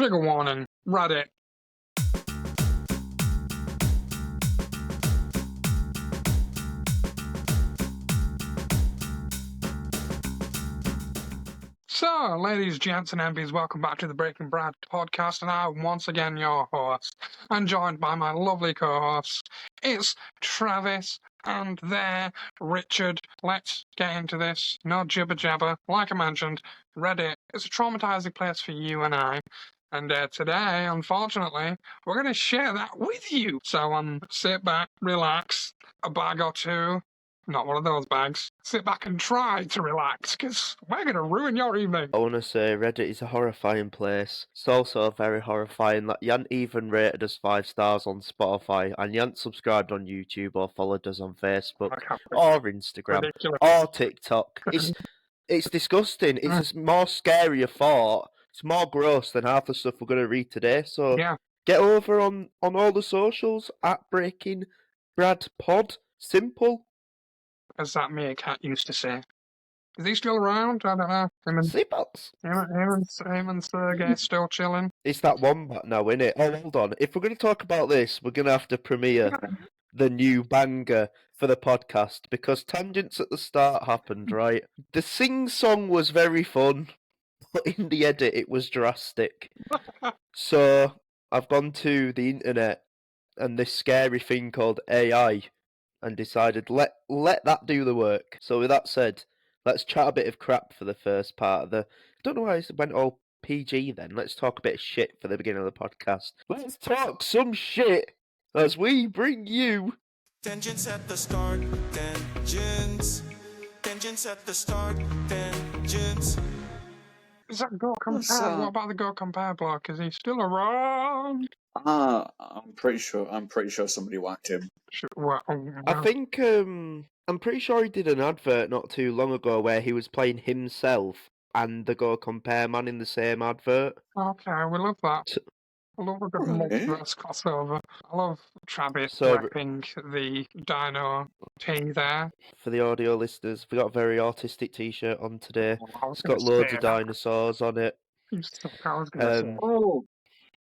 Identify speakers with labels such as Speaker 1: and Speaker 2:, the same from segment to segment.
Speaker 1: Trigger warning. Reddit. So, ladies, gents, and MPs, welcome back to the Breaking Brad podcast, and I'm once again your host. I'm joined by my lovely co-hosts. It's Travis and there, Richard. Let's get into this. No jibber jabber. Like I mentioned, Reddit is a traumatizing place for you and I. And today, unfortunately, we're going to share that with you. So sit back, relax, a bag or two. Not one of those bags. Sit back and try to relax, because we're going to ruin your evening.
Speaker 2: I want to say Reddit is a horrifying place. It's also very horrifying that you hadn't even rated us 5 stars on Spotify, and you hadn't subscribed on YouTube or followed us on Facebook or Instagram
Speaker 1: Ridiculous.
Speaker 2: or TikTok. It's disgusting. It's a more scary thought. It's more gross than half the stuff we're going to read today. So
Speaker 1: Yeah.
Speaker 2: get over on all the socials at Breaking Brad Pod. Simple.
Speaker 1: As that meerkat used to say. Is he still around? I don't know.
Speaker 2: Seatbelts.
Speaker 1: Him and Sergey still chilling.
Speaker 2: It's that wombat now, isn't it? Oh, hold on. If we're going to talk about this, we're going to have to premiere the new banger for the podcast, because tangents at the start happened, right? The sing-song was very fun, but in the edit it was drastic. So I've gone to the internet and this scary thing called AI and decided let that do the work. So with that said, let's chat a bit of crap for the first part of the... I don't know why I went all PG then. Let's talk a bit of shit for the beginning of the podcast. Let's talk some shit as we bring you...
Speaker 3: Tangents at the start, tangents. Tangents at the start, tangents.
Speaker 1: Is that Go Compare? What about the Go Compare block? Is he still around?
Speaker 4: I'm pretty sure somebody whacked him.
Speaker 2: I think I'm pretty sure he did an advert not too long ago where he was playing himself and the Go Compare man in the same advert.
Speaker 1: Okay, we love that. I love a good multiverse crossover. I love Travis rapping the Dino T there.
Speaker 2: For the audio listeners, we got a very artistic t-shirt on today. It's got loads of dinosaurs on it.
Speaker 1: You suck, I was gonna say.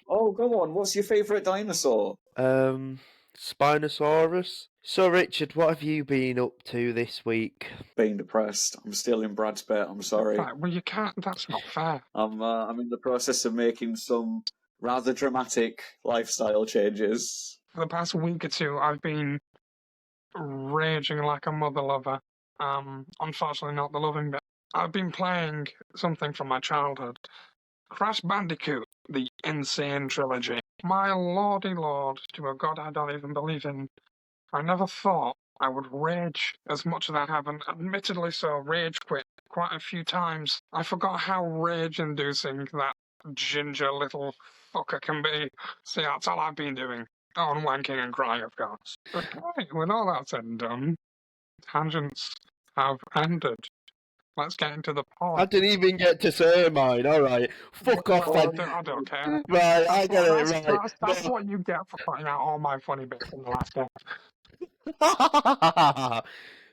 Speaker 4: Oh, go on. What's your favourite dinosaur?
Speaker 2: Spinosaurus. So, Richard, what have you been up to this week?
Speaker 4: Being depressed. I'm still in Brad's bed. I'm sorry.
Speaker 1: Right, well, you can't. That's not fair.
Speaker 4: I'm in the process of making some rather dramatic lifestyle changes.
Speaker 1: For the past week or two, I've been raging like a mother lover. Unfortunately, not the loving bit. I've been playing something from my childhood. Crash Bandicoot, the Insane Trilogy. My lordy lord, to a god I don't even believe in. I never thought I would rage as much as I have, and admittedly so, rage quit quite a few times. I forgot how rage-inducing that ginger little fucker can be. See, that's all I've been doing. Oh, and wanking and crying, of course. But right, with all that said and done, tangents have ended. Let's get into the pod.
Speaker 2: I didn't even get to say mine. All right, fuck off then.
Speaker 1: I don't care.
Speaker 2: Right, I get it right.
Speaker 1: That's what you get for putting out all my funny bits in the last game.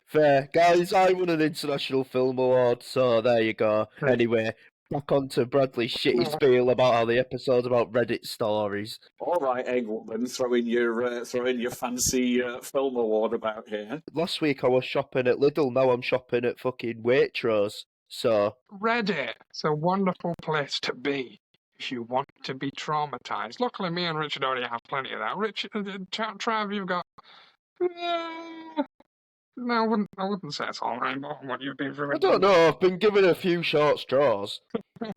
Speaker 2: Fair. Guys, I won an International Film Award, so there you go. Anyway, back on to Bradley's shitty spiel about how the episode's about Reddit stories.
Speaker 4: All right, Eggwoman, throwing your fancy film award about here.
Speaker 2: Last week I was shopping at Lidl, now I'm shopping at fucking Waitrose, so...
Speaker 1: Reddit, it's a wonderful place to be if you want to be traumatized. Luckily, me and Richard already have plenty of that. Richard, Trav, you've got... No, I wouldn't say it's all rainbow on what you've been through.
Speaker 2: I don't know, I've been given a few short straws.
Speaker 1: Don't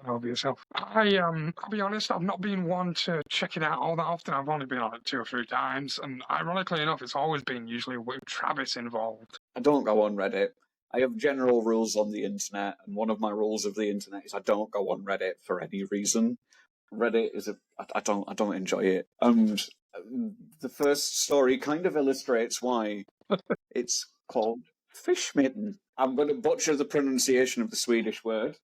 Speaker 1: over yourself. I'll be honest, I've not been one to check it out all that often. I've only been on it 2 or 3 times, and ironically enough, it's always been usually with Travis involved.
Speaker 4: I don't go on Reddit. I have general rules on the internet, and one of my rules of the internet is I don't go on Reddit for any reason. Reddit is I don't enjoy it. And the first story kind of illustrates why. It's called Fishmitten. I'm going to butcher the pronunciation of the Swedish word,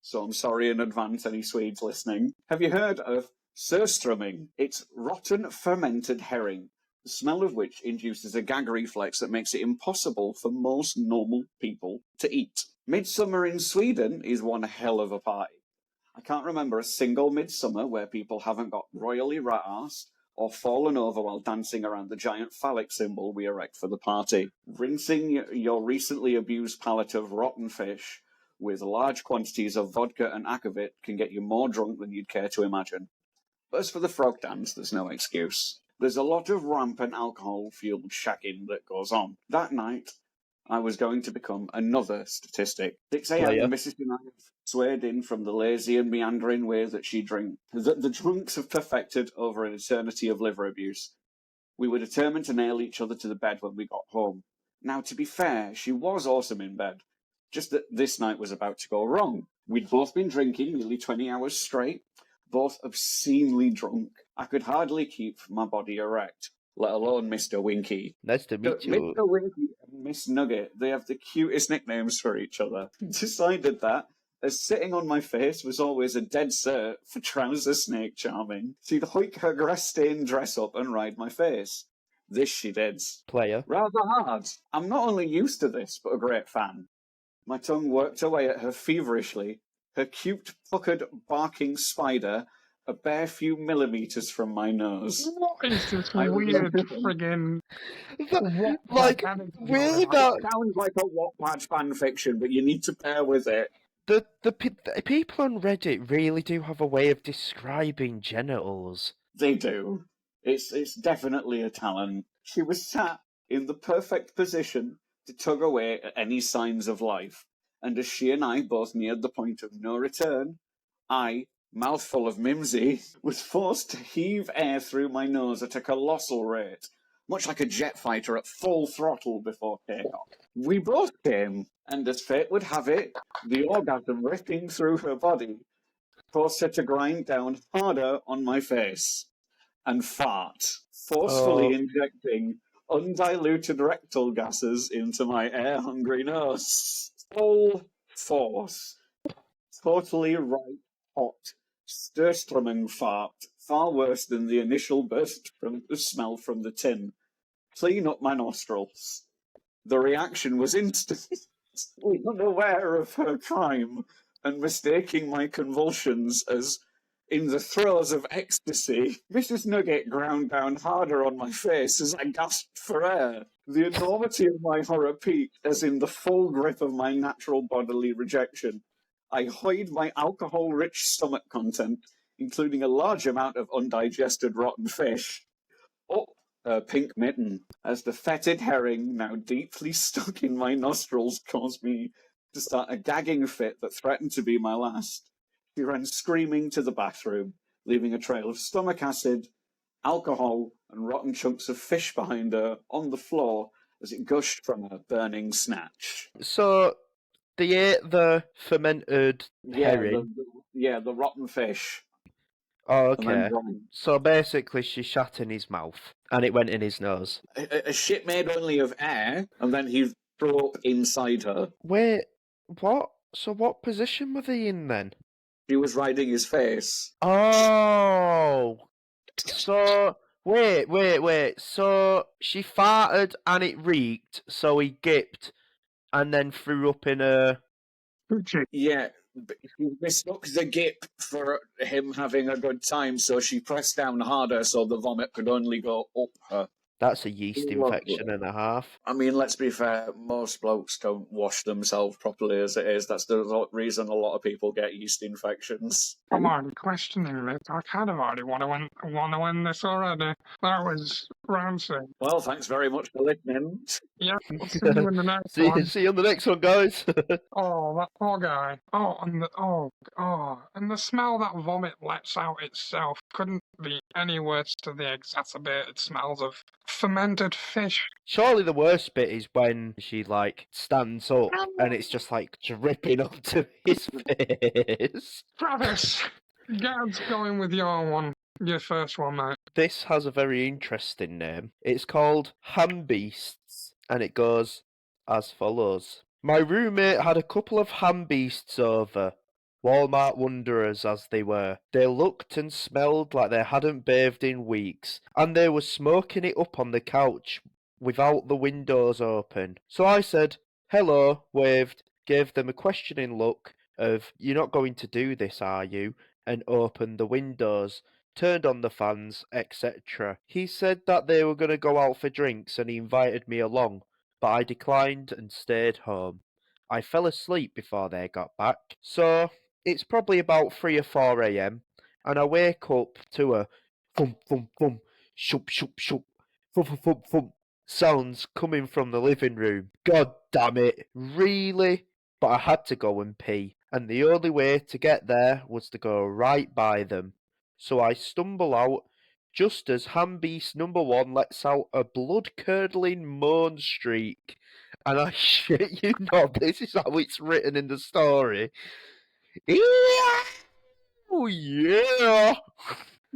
Speaker 4: so I'm sorry in advance, any Swedes listening. Have you heard of surströmming? It's rotten fermented herring, the smell of which induces a gag reflex that makes it impossible for most normal people to eat. Midsummer in Sweden is one hell of a party. I can't remember a single midsummer where people haven't got royally rat-arsed or fallen over while dancing around the giant phallic symbol we erect for the party. Rinsing your recently abused palate of rotten fish with large quantities of vodka and akavit can get you more drunk than you'd care to imagine. But as for the frog dance, there's no excuse. There's a lot of rampant alcohol-fueled shagging that goes on. That night, I was going to become another statistic. 6 a.m.
Speaker 2: Player.
Speaker 4: the missus and I have swayed in from the lazy and meandering way that she drinks, that the drunks have perfected over an eternity of liver abuse. We were determined to nail each other to the bed when we got home. Now, to be fair, she was awesome in bed. Just that this night was about to go wrong. We'd both been drinking nearly 20 hours straight, both obscenely drunk. I could hardly keep my body erect, let alone Mr. Winky.
Speaker 2: Nice to meet you.
Speaker 4: Mr. Winky and Miss Nugget, they have the cutest nicknames for each other. Decided that, as sitting on my face was always a dead cert for Trouser Snake Charming, she'd hoik her grass-stained dress up and ride my face. This she did.
Speaker 2: Player.
Speaker 4: Rather hard. I'm not only used to this, but a great fan. My tongue worked away at her feverishly, her cute, puckered, barking spider a bare few millimetres from my nose.
Speaker 1: What is this
Speaker 4: I
Speaker 1: weird
Speaker 4: love
Speaker 1: friggin'
Speaker 2: Like,
Speaker 1: Wattpad
Speaker 2: weird
Speaker 4: It
Speaker 2: that
Speaker 4: sounds like a Wattpad fan fiction, but you need to bear with it.
Speaker 2: the people on Reddit really do have a way of describing genitals.
Speaker 4: They do. It's definitely a talent. She was sat in the perfect position to tug away at any signs of life, and as she and I both neared the point of no return, I, mouthful of mimsy, was forced to heave air through my nose at a colossal rate, much like a jet fighter at full throttle before takeoff. We both came, and as fate would have it, the orgasm ripping through her body caused her to grind down harder on my face and fart, forcefully injecting undiluted rectal gases into my air-hungry nose. Full force. Totally right, hot, Sturströmming fart, far worse than the initial burst from the smell from the tin. Clean up my nostrils. The reaction was instant. Unaware of her crime and mistaking my convulsions as in the throes of ecstasy, Mrs. Nugget ground down harder on my face as I gasped for air. The enormity of my horror peaked as in the full grip of my natural bodily rejection. I hoid my alcohol-rich stomach content, including a large amount of undigested rotten fish, up her pink mitten, as the fetid herring, now deeply stuck in my nostrils, caused me to start a gagging fit that threatened to be my last. She ran screaming to the bathroom, leaving a trail of stomach acid, alcohol, and rotten chunks of fish behind her on the floor as it gushed from her burning snatch.
Speaker 2: So they ate the fermented herring.
Speaker 4: The rotten fish.
Speaker 2: Oh,
Speaker 4: And then
Speaker 2: okay.
Speaker 4: drank.
Speaker 2: So basically, she shat in his mouth, and it went in his nose.
Speaker 4: A shit made only of air, and then he threw up inside her.
Speaker 2: Wait, what? So what position were they in then?
Speaker 4: She was riding his face.
Speaker 2: Oh, so wait. So she farted and it reeked, so he gipped and then threw up in her.
Speaker 1: Gucci.
Speaker 4: Yeah, but she mistook the gip for him having a good time, so she pressed down harder so the vomit could only go up her.
Speaker 2: That's a yeast
Speaker 4: Lovely.
Speaker 2: infection and a half.
Speaker 4: I mean, let's be fair, most blokes don't wash themselves properly as it is. That's the reason a lot of people get yeast infections.
Speaker 1: I'm already questioning this. I kind of already want to win this already. That was rancid.
Speaker 4: Well, thanks very much for listening.
Speaker 1: Yeah, we'll see you in the next one.
Speaker 2: See you on the next one, guys.
Speaker 1: Oh, that poor guy. Oh, and the smell that vomit lets out itself couldn't be any worse to the exacerbated smells of fermented fish.
Speaker 2: Surely the worst bit is when she like stands up and it's just like dripping onto his face.
Speaker 1: Travis, get us going with your first one, mate.
Speaker 2: This has a very interesting name. It's called Ham Beasts, and it goes as follows. My roommate had a couple of ham beasts over, Walmart wanderers as they were. They looked and smelled like they hadn't bathed in weeks, and they were smoking it up on the couch without the windows open. So I said, hello, waved, gave them a questioning look, of, "You're not going to do this, are you?" and opened the windows, turned on the fans, etc. He said that they were going to go out for drinks and he invited me along, but I declined and stayed home. I fell asleep before they got back, so it's probably about 3 or 4 a.m. and I wake up to a thump, thump, thump, shoop, shoop, shoop, thump, thump, thump, thump sounds coming from the living room. God damn it, really? But I had to go and pee, and the only way to get there was to go right by them. So I stumble out just as Handbeast #1 lets out a blood-curdling moan shriek. And I shit you not, this is how it's written in the story. Oh yeah!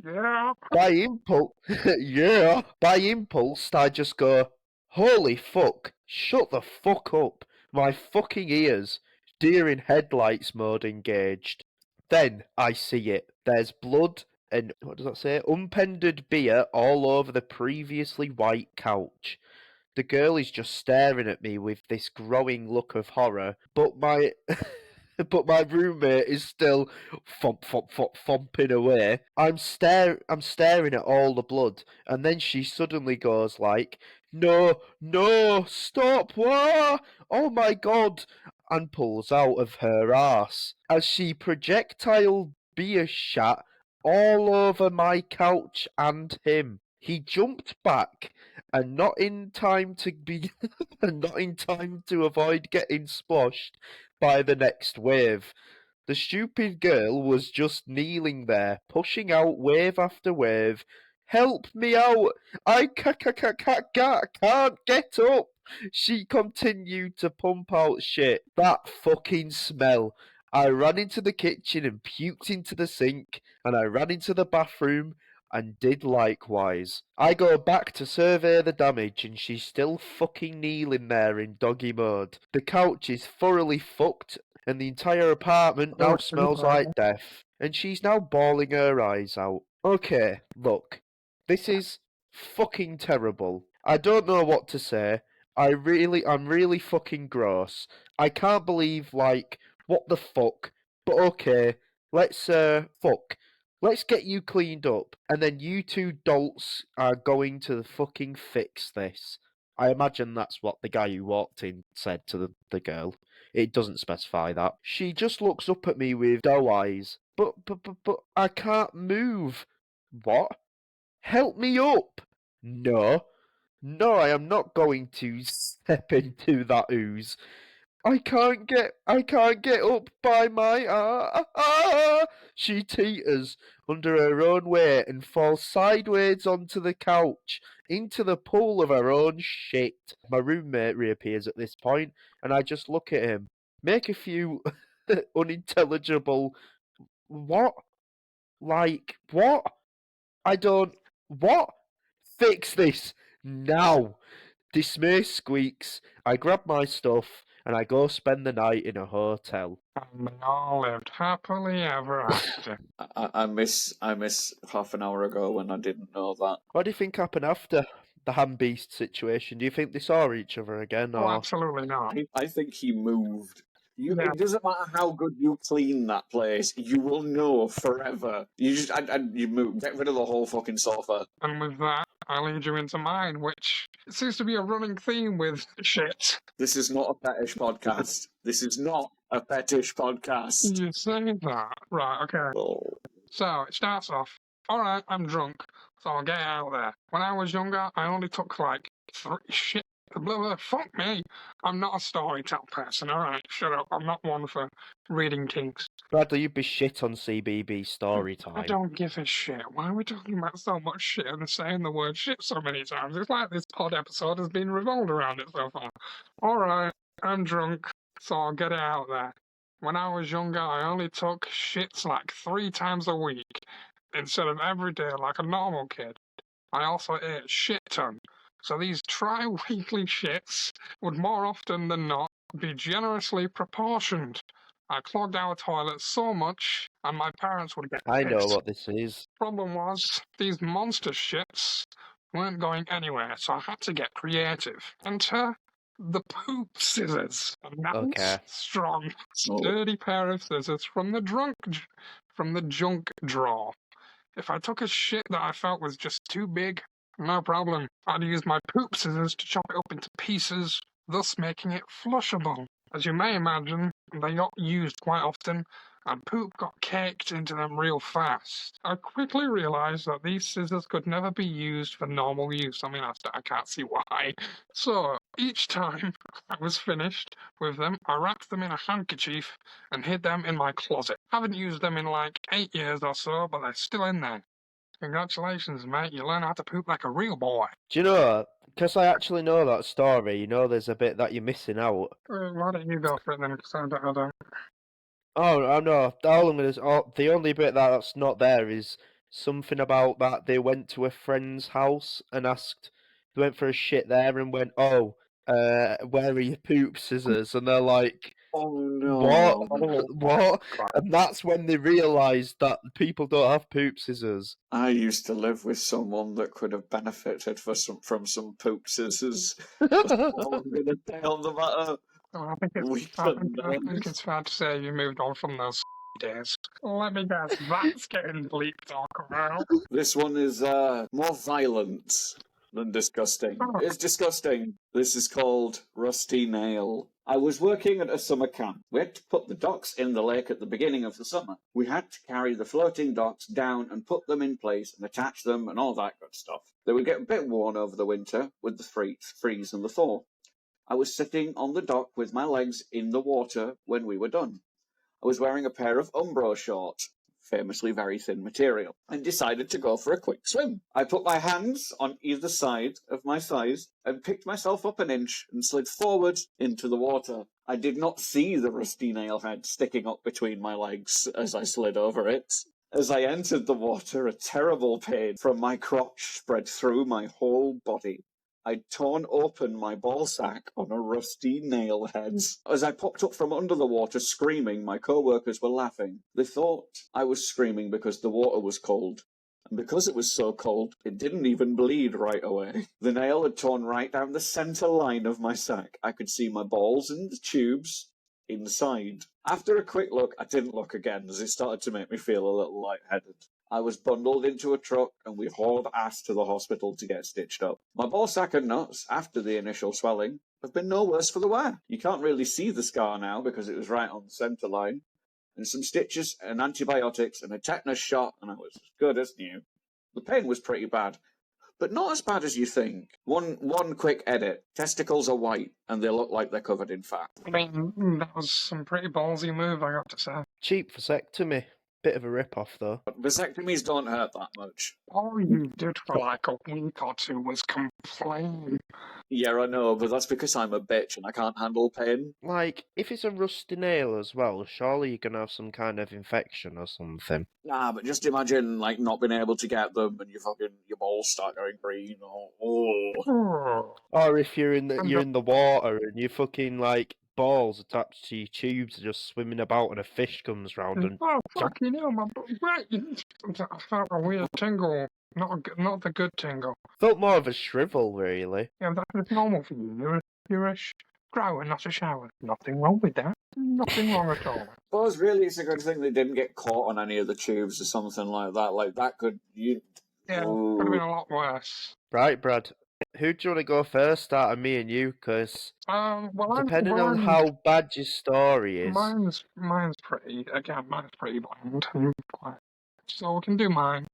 Speaker 1: Yeah.
Speaker 2: By impulse, yeah. By impulse, I just go, "Holy fuck! Shut the fuck up! My fucking ears!" Deer in headlights mode engaged. Then I see it. There's blood and what does that say? Unpendered beer all over the previously white couch. The girl is just staring at me with this growing look of horror, but my but my roommate is still thumping away. I'm staring at all the blood, and then she suddenly goes like, "No, no, stop! Wah! Oh my god!" and pulls out of her arse as she projectile beer shat all over my couch and him. He jumped back and not in time to be and not in time to avoid getting splashed by the next wave. The stupid girl was just kneeling there, pushing out wave after wave. "Help me out! I can't get up!" She continued to pump out shit. That fucking smell. I ran into the kitchen and puked into the sink, and I ran into the bathroom and did likewise. I go back to survey the damage and she's still fucking kneeling there in doggy mode. The couch is thoroughly fucked and the entire apartment now smells like death. And she's now bawling her eyes out. Okay, look. This is fucking terrible. I don't know what to say. I'm really fucking gross. I can't believe, like, what the fuck? But okay, let's, fuck. Let's get you cleaned up, and then you two dolts are going to fucking fix this. I imagine that's what the guy who walked in said to the girl. It doesn't specify that. She just looks up at me with doe eyes. But I can't move. What? Help me up! No. No, I am not going to step into that ooze. I can't get up by my She teeters under her own weight and falls sideways onto the couch, into the pool of her own shit. My roommate reappears at this point, and I just look at him, make a few unintelligible what? Like, what? I don't what? Fix this now. Dismay squeaks. I grab my stuff and I go spend the night in a hotel.
Speaker 1: And they all lived happily ever after.
Speaker 4: I miss half an hour ago when I didn't know that.
Speaker 2: What do you think happened after the hand beast situation? Do you think they saw each other again,
Speaker 1: Oh,
Speaker 2: or
Speaker 1: absolutely not.
Speaker 4: I think he moved.
Speaker 1: Yeah.
Speaker 4: It doesn't matter how good you clean that place, you will know forever. You just you move, get rid of the whole fucking sofa.
Speaker 1: And with that, I lead you into mine, which seems to be a running theme with shit.
Speaker 4: This is not a fetish podcast. This is not a fetish podcast.
Speaker 1: You say that. Right, okay.
Speaker 4: Oh.
Speaker 1: So, it starts off, alright, I'm drunk, so I'll get out there. When I was younger, I only took like 3 shit. Blah, blah, fuck me. I'm not a storytell person, alright? Shut up. I'm not one for reading kinks.
Speaker 2: Bradley, you'd be shit on CBB story time.
Speaker 1: I don't give a shit. Why are we talking about so much shit and saying the word shit so many times? It's like this pod episode has been revolved around it so far. Alright, I'm drunk, so I'll get it out there. When I was younger, I only took shits like 3 times a week instead of every day like a normal kid. I also ate shit ton. So these tri-weekly shits would more often than not be generously proportioned. I clogged our toilets so much, and my parents would get
Speaker 2: I know
Speaker 1: pissed.
Speaker 2: what this is.
Speaker 1: Problem was, these monster shits weren't going anywhere, so I had to get creative. Enter the poop scissors. A nice,
Speaker 2: Okay.
Speaker 1: strong,
Speaker 4: Oh.
Speaker 1: sturdy pair of scissors from the junk drawer. If I took a shit that I felt was just too big, no problem. I'd use my poop scissors to chop it up into pieces, thus making it flushable. As you may imagine, they got used quite often, and poop got caked into them real fast. I quickly realised that these scissors could never be used for normal use. I mean, I can't see why. So, each time I was finished with them, I wrapped them in a handkerchief and hid them in my closet. Haven't used them in like 8 years or so, but they're still in there. Congratulations, mate. You learn how to poop like a real boy.
Speaker 2: Do you know? Because I actually know that story. You know, there's a bit that you're missing out.
Speaker 1: Why don't you go for it then? Because I don't.
Speaker 2: Oh, I know. All I'm gonna. The only bit that's not there is something about that they went to a friend's house and asked. They went for a shit there and went, "Oh, where are your poop scissors?" And they're like,
Speaker 4: Oh
Speaker 2: "What?
Speaker 4: no.
Speaker 2: What?" And that's when they realised that people don't have poop scissors.
Speaker 4: I used to live with someone that could have benefited from some poop scissors. That's all I'm going to say on the matter.
Speaker 1: Well, I think it's fair to say you moved on from those days. Let me guess, that's getting bleak talk about.
Speaker 4: This one is more violent than disgusting.
Speaker 1: Oh.
Speaker 4: It's disgusting. This is called Rusty Nail. I was working at a summer camp. We had to put the docks in the lake at the beginning of the summer. We had to carry the floating docks down and put them in place and attach them and all that good stuff. They would get a bit worn over the winter with the freeze and the thaw. I was sitting on the dock with my legs in the water when we were done. I was wearing a pair of Umbro shorts, famously very thin material, and decided to go for a quick swim. I put my hands on either side of my thighs and picked myself up an inch and slid forward into the water. I did not see the rusty nail head sticking up between my legs as I slid over it. As I entered the water, a terrible pain from my crotch spread through my whole body. I'd torn open my ball sack on a rusty nail head. As I popped up from under the water screaming, my co-workers were laughing. They thought I was screaming because the water was cold. And because it was so cold, it didn't even bleed right away. The nail had torn right down the centre line of my sack. I could see my balls and the tubes inside. After a quick look, I didn't look again as it started to make me feel a little lightheaded. I was bundled into a truck and we hauled ass to the hospital to get stitched up. My ball sack and nuts, after the initial swelling, have been no worse for the wear. You can't really see the scar now because it was right on the centre line. And some stitches and antibiotics and a tetanus shot and I was as good as new. The pain was pretty bad, but not as bad as you think. One quick edit. Testicles are white and they look like they're covered in fat.
Speaker 1: I mean, that was some pretty ballsy move, I got to say.
Speaker 2: Cheap vasectomy. Bit of a rip-off, though.
Speaker 4: But vasectomies don't hurt that much.
Speaker 1: All you did for like a week or two was complain.
Speaker 4: Yeah, I know, but that's because I'm a bitch and I can't handle pain.
Speaker 2: Like, if it's a rusty nail as well, surely you're gonna have some kind of infection or something.
Speaker 4: Nah, but just imagine, like, not being able to get them and your balls start going green or...
Speaker 2: Or if you're in the water and you fucking, like, balls attached to your tubes are just swimming about and a fish comes round and...
Speaker 1: Oh, fucking hell, my I felt a weird tingle. Not the good tingle.
Speaker 2: Felt more of a shrivel, really.
Speaker 1: Yeah, that's normal for you. You're a grower, not a shower. Nothing wrong with that. Nothing wrong at all.
Speaker 4: Suppose really it's a good thing they didn't get caught on any of the tubes or something like that. Like, that could...
Speaker 1: Yeah, could have been a lot worse.
Speaker 2: Right, Brad. Who do you want to go first out of me and you? Because depending on
Speaker 1: mine's-
Speaker 2: how bad your story is...
Speaker 1: Mine's pretty bland. So we can do mine.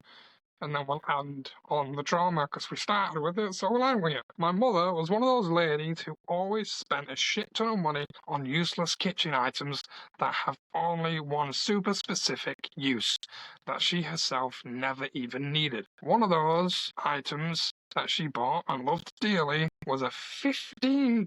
Speaker 1: And then we'll end on the drama because we started with it, so we'll end with it. My mother was one of those ladies who always spent a shit ton of money on useless kitchen items that have only one super specific use that she herself never even needed. One of those items that she bought and loved dearly was a $15.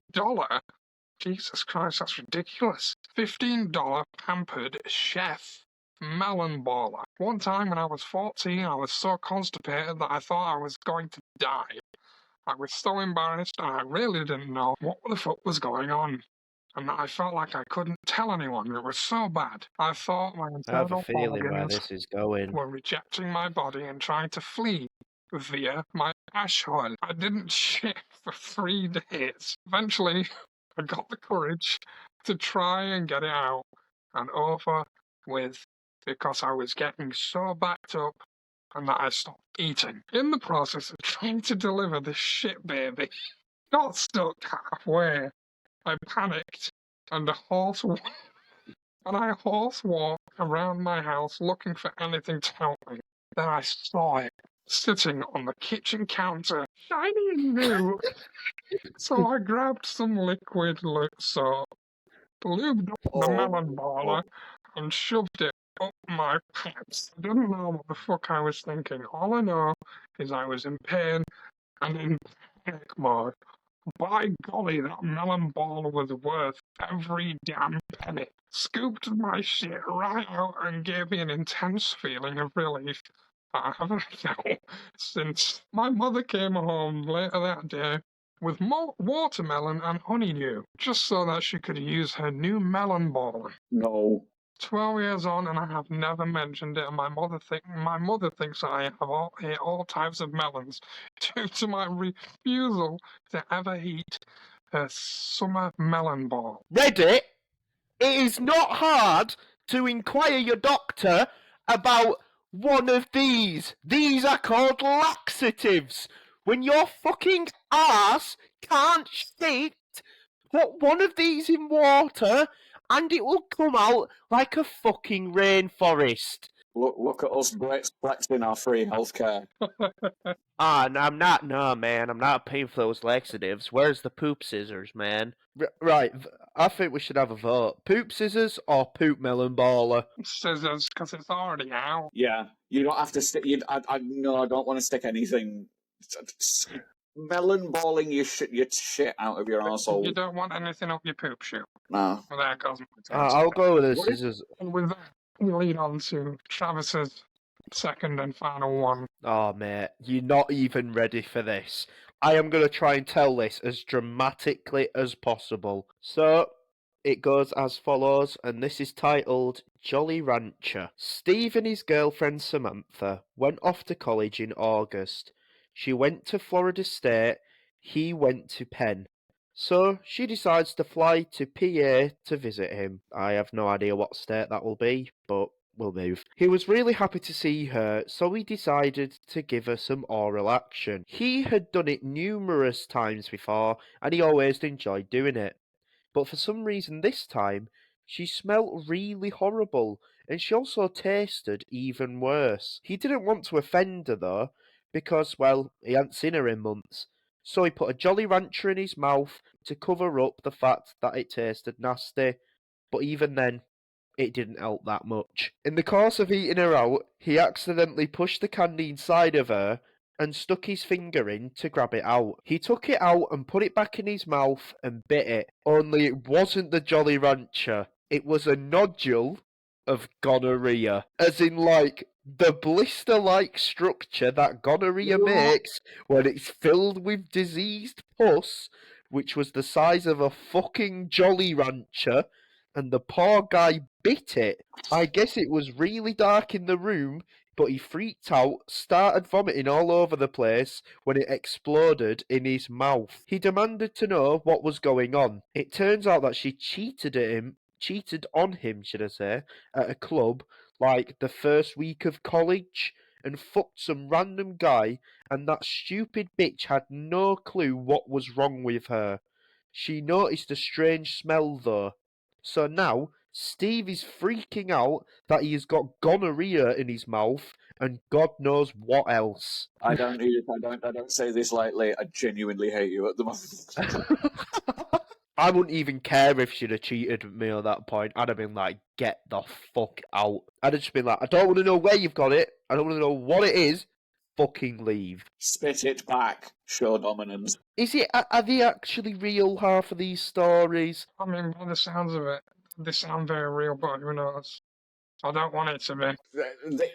Speaker 1: Jesus Christ, that's ridiculous. $15 pampered chef melon baller. One time when I was 14, I was so constipated that I thought I was going to die. I was so embarrassed and I really didn't know what the fuck was going on. And that I felt like I couldn't tell anyone. It was so bad. I thought my
Speaker 2: I have a
Speaker 1: internal
Speaker 2: feeling where
Speaker 1: organs
Speaker 2: this is going.
Speaker 1: were rejecting my body and trying to flee. via my asshole. I didn't shit for 3 days. Eventually, I got the courage to try and get it out and over with because I was getting so backed up and that I stopped eating. In the process of trying to deliver this shit baby, got stuck halfway. I panicked and I horse walked around my house looking for anything to help me. Then I saw it sitting on the kitchen counter, shiny and new. So I grabbed some liquid soap, lubed up the melon baller, and shoved it up my pants. I didn't know what the fuck I was thinking. All I know is I was in pain and in panic mode. By golly, that melon ball was worth every damn penny. Scooped my shit right out and gave me an intense feeling of relief that I haven't felt since my mother came home later that day with more watermelon and honeydew, just so that she could use her new melon ball.
Speaker 4: No.
Speaker 1: 12 years on, and I have never mentioned it. And my mother thinks I have ate all types of melons due to my refusal to ever eat a summer melon ball.
Speaker 2: Reddit, it is not hard to inquire your doctor about one of these. These are called laxatives. When your fucking ass can't shit, put one of these in water and it will come out like a fucking rainforest.
Speaker 4: Look at us Brits flexing our free healthcare.
Speaker 2: I'm not paying for those laxatives. Where's the poop scissors, man? Right, I think we should have a vote. Poop scissors or poop melon baller?
Speaker 1: Scissors, because it's already out.
Speaker 4: Yeah, you don't have to stick. I don't want to stick anything. Melon balling your shit out of your arsehole.
Speaker 1: You don't want anything up your poop chute.
Speaker 4: No.
Speaker 1: Well, there goes my
Speaker 2: I'll go with the scissors.
Speaker 1: And with that, we lead on to Travis's second and final one.
Speaker 2: Oh, mate, you're not even ready for this. I am going to try and tell this as dramatically as possible. So, it goes as follows, and this is titled Jolly Rancher. Steve and his girlfriend Samantha went off to college in August. She went to Florida State, he went to Penn. So, she decides to fly to PA to visit him. I have no idea what state that will be, but we'll move. He was really happy to see her, so he decided to give her some oral action. He had done it numerous times before, and he always enjoyed doing it. But for some reason this time, she smelt really horrible, and she also tasted even worse. He didn't want to offend her though, because, well, he hadn't seen her in months. So he put a Jolly Rancher in his mouth to cover up the fact that it tasted nasty. But even then, it didn't help that much. In the course of eating her out, he accidentally pushed the candy inside of her and stuck his finger in to grab it out. He took it out and put it back in his mouth and bit it. Only it wasn't the Jolly Rancher. It was a nodule of gonorrhea. As in, like, the blister-like structure that gonorrhea makes when it's filled with diseased pus, which was the size of a fucking Jolly Rancher, and the poor guy bit it. I guess it was really dark in the room, but he freaked out, started vomiting all over the place when it exploded in his mouth. He demanded to know what was going on. It turns out that she cheated on him, at a club, like the first week of college, and fucked some random guy, and that stupid bitch had no clue what was wrong with her. She noticed a strange smell though. So now, Steve is freaking out that he has got gonorrhea in his mouth and God knows what else.
Speaker 4: I don't say this lightly. I genuinely hate you at the moment.
Speaker 2: I wouldn't even care if she'd have cheated with me at that point. I'd have been like, get the fuck out. I'd have just been like, I don't want to know where you've got it. I don't want to know what it is. Fucking leave.
Speaker 4: Spit it back. Show dominance.
Speaker 2: Is it? Are they actually real, half of these stories?
Speaker 1: I mean, by the sounds of it, they sound very real, but who knows? I don't want it to be.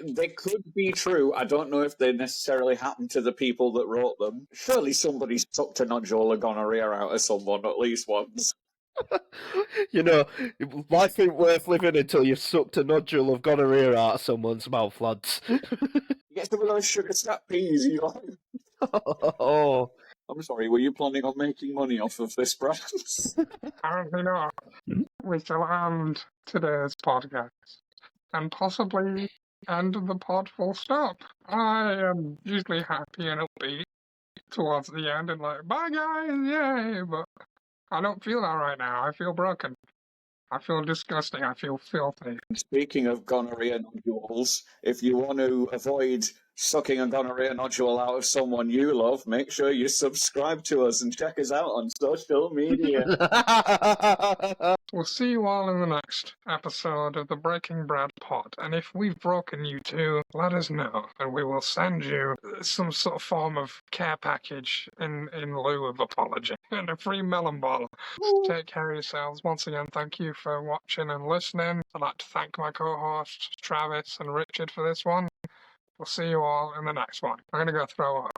Speaker 4: They could be true. I don't know if they necessarily happened to the people that wrote them. Surely somebody sucked a nodule of gonorrhea out of someone at least once.
Speaker 2: You know, life ain't worth living until you've sucked a nodule of gonorrhea out of someone's mouth, lads.
Speaker 4: You get some of those sugar snap peas, you know.
Speaker 2: Oh,
Speaker 4: I'm sorry, were you planning on making money off of this, Brad?
Speaker 1: Apparently not. We shall end today's podcast and possibly end the pod full stop. I am usually happy and upbeat towards the end and like, bye guys, yay! But I don't feel that right now. I feel broken. I feel disgusting. I feel filthy.
Speaker 4: Speaking of gonorrhea nodules, if you want to avoid sucking a gonorrhea nodule out of someone you love, make sure you subscribe to us and check us out on social media.
Speaker 1: We'll see you all in the next episode of the Breaking Bread pod. And if we've broken you too, let us know, and we will send you some sort of form of care package in lieu of apology and a free melon ball. Take care of yourselves. Once again, thank you for watching and listening. I'd like to thank my co-hosts Travis and Richard for this one. We'll see you all in the next one. I'm gonna go throw up.